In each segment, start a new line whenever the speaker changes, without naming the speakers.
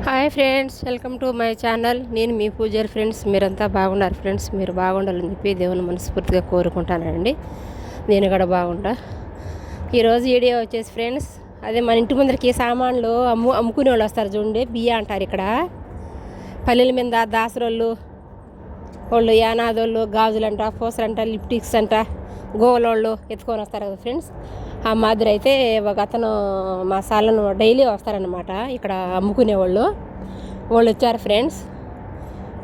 Hi friends, welcome to my channel. నేను మీ పూజారి friends. మీరంతా బాగున్నారు ఫ్రెండ్స్. మీరు బాగుండాలని చెప్పి దేవుని మనస్ఫూర్తిగా కోరుకుంటానండి. నేను కూడా బాగుంటా. ఈరోజు వీడియో వచ్చేసి ఫ్రెండ్స్, అదే మన ఇంటి ముందరికి సామాన్లు అమ్ముకునే వాళ్ళు వస్తారు చూడండి. బియ్య అంటారు ఇక్కడ. పల్లెల మీద దాసరోళ్ళు వాళ్ళు, యానాదోళ్ళు గాజులంట, పూసలంట, లిప్టిక్స్ అంట, గోలోళ్ళు ఎత్తుకొని వస్తారు కదా ఫ్రెండ్స్. ఆ మాదిరి అయితే ఒక అతను మా సాలను డైలీ వస్తారనమాట. ఇక్కడ అమ్ముకునేవాళ్ళు వాళ్ళు వచ్చారు ఫ్రెండ్స్.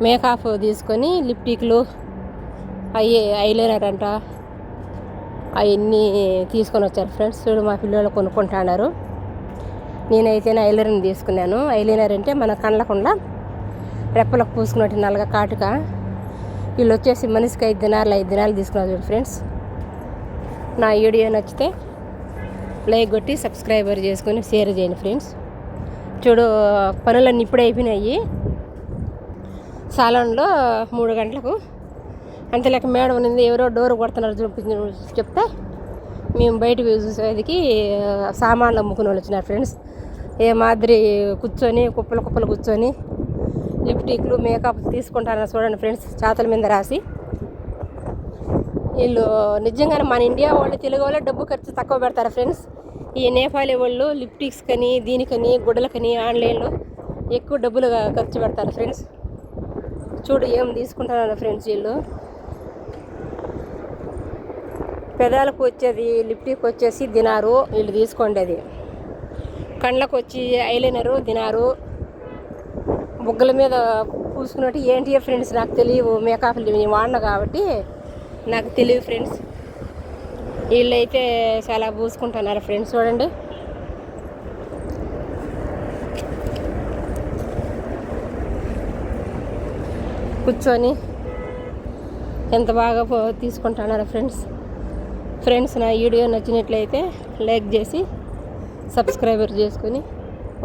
మేకప్ తీసుకొని లిప్టిక్లు అవి ఐలైనర్ అంట అవన్నీ తీసుకొని వచ్చారు ఫ్రెండ్స్. చూడు మా పిల్లలు కొనుక్కుంటున్నారు. నేనైతే ఐలైనర్ తీసుకున్నాను. ఐలైనర్ అంటే మన కళ్ళకుండా రెప్పలకు పూసుకున్నట్టు నల్లగా కాటుక. వీళ్ళు వచ్చేసి మనిషికి 5 దినాలు తీసుకున్నారు చూడు ఫ్రెండ్స్. నా వీడియో నచ్చితే లైక్ కొట్టి సబ్స్క్రైబర్ చేసుకొని షేర్ చేయండి ఫ్రెండ్స్. చూడు, పనులన్నీ ఇప్పుడే అయిపోయినాయి. సాలాన్లో 3 గంటలకు అంతలేక మేడం ఉన్నది. ఎవరో డోర్ కొడుతున్నారు చెప్తే మేము బయటకు చూసేదికి సామాన్లు అమ్ముకుని వాళ్ళు వచ్చినారు ఫ్రెండ్స్. ఏ మాదిరి కూర్చొని కుప్పలు కూర్చొని లిప్టిక్లు మేకప్ తీసుకుంటారని చూడండి ఫ్రెండ్స్. చేతుల మీద రాసి వీళ్ళు నిజంగానే మన ఇండియా వాళ్ళు, తెలుగు వాళ్ళు డబ్బు ఖర్చు తక్కువ పెడతారు ఫ్రెండ్స్. ఈ నేపాలీ వాళ్ళు లిప్టిక్స్ కని దీనికని గుడ్డలకని ఆన్లైన్లో ఎక్కువ డబ్బులు ఖర్చు పెడతారు ఫ్రెండ్స్. చూడు ఏం తీసుకుంటారు ఫ్రెండ్స్. వీళ్ళు పెదాలకు వచ్చేది లిప్టిక్ వచ్చేసి దినారు, వీళ్ళు తీసుకోండి. అది కళ్ళకు వచ్చి ఐలైనరు దినారు. బుగ్గల మీద పూసుకున్నట్టు ఏంటి ఫ్రెండ్స్ నాకు తెలియవు. మేకప్ నేను వాడిన కాబట్టి నాకు తెలియదు ఫ్రెండ్స్. వీళ్ళైతే చాలా పూసుకుంటున్నారు ఫ్రెండ్స్. చూడండి, కూర్చొని ఎంత బాగా తీసుకుంటున్నారు ఫ్రెండ్స్. నా వీడియో నచ్చినట్లయితే లైక్ చేసి సబ్స్క్రైబర్ చేసుకొని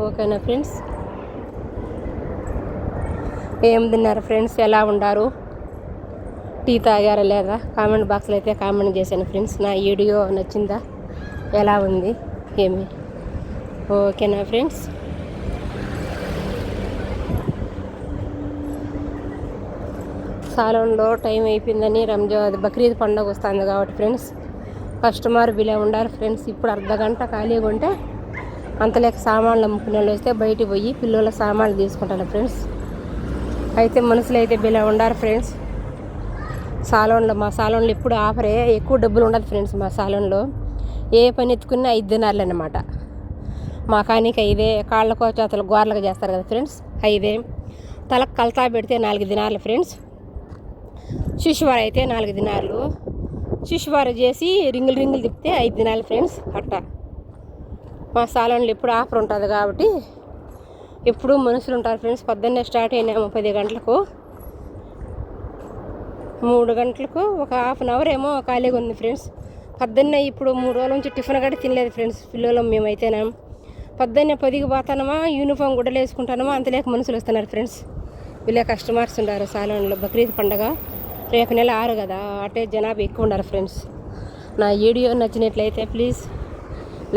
ఓకేనా ఫ్రెండ్స్. ఏం తిన్నారు ఫ్రెండ్స్, ఎలా ఉండారు, టీ తాగారా లేదా కామెంట్ బాక్స్లో అయితే కామెంట్ చేశాను ఫ్రెండ్స్. నా వీడియో నచ్చిందా, ఎలా ఉంది, ఏమి ఓకేనా ఫ్రెండ్స్. సాలంలో టైం అయిపోయిందని బక్రీద్ పండుగ వస్తుంది కాబట్టి ఫ్రెండ్స్ కస్టమర్ బిలే ఉండాలి ఫ్రెండ్స్. ఇప్పుడు అర్ధగంట ఖాళీగా ఉంటే అంతలేక సామాన్లు అమ్ముకునే వాళ్ళు వస్తే బయటికి పోయి పిల్లల సామాన్లు తీసుకుంటాను ఫ్రెండ్స్. అయితే మనుషులు అయితే బిలే ఉండాలి ఫ్రెండ్స్. మా సాలోన్లో ఎప్పుడు ఆఫరే, ఎక్కువ డబ్బులు ఉండదు ఫ్రెండ్స్. మా సాలోన్లో ఏ పని ఎత్తుకున్నా 5 దినాలు అన్నమాట. మా కానీకి 5, కాళ్ళకో చేతలు గోర్లకు చేస్తారు కదా ఫ్రెండ్స్, 5. తలకు కలతా పెడితే 4 దినాలు ఫ్రెండ్స్. శిశువారు అయితే 4 దినాలు. శిశువారు చేసి రింగులు తిప్పితే 5 దినాలు ఫ్రెండ్స్. అట్టా మా సాలోన్లో ఎప్పుడు ఆఫర్ ఉంటుంది కాబట్టి ఎప్పుడు మనుషులు ఉంటారు ఫ్రెండ్స్. పొద్దున్నే స్టార్ట్ అయినాము 10 గంటలకు. 3 గంటలకు ఒక హాఫ్ అన్ అవర్ ఏమో ఖాళీగా ఉంది ఫ్రెండ్స్. పొద్దున్నే ఇప్పుడు 3 రోజుల నుంచి టిఫిన్ కూడా తినలేదు ఫ్రెండ్స్. పిల్లలు మేమైతేనా పొద్దున్నే 10కి పోతానమా, యూనిఫామ్ గుడ్డలు వేసుకుంటానమా, అంతలేక మనుషులు వస్తున్నారు ఫ్రెండ్స్. వీళ్ళే కస్టమర్స్ ఉన్నారు సాలోన్లో. బక్రీద్ పండుగ రేపు నెల 6 కదా, అటే జనాభా ఎక్కువ ఉన్నారు ఫ్రెండ్స్. నా వీడియో నచ్చినట్లయితే ప్లీజ్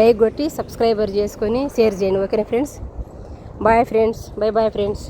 లైక్ కొట్టి సబ్స్క్రైబర్ చేసుకొని షేర్ చేయండి ఓకేనా friends. Bye friends. Bye friends.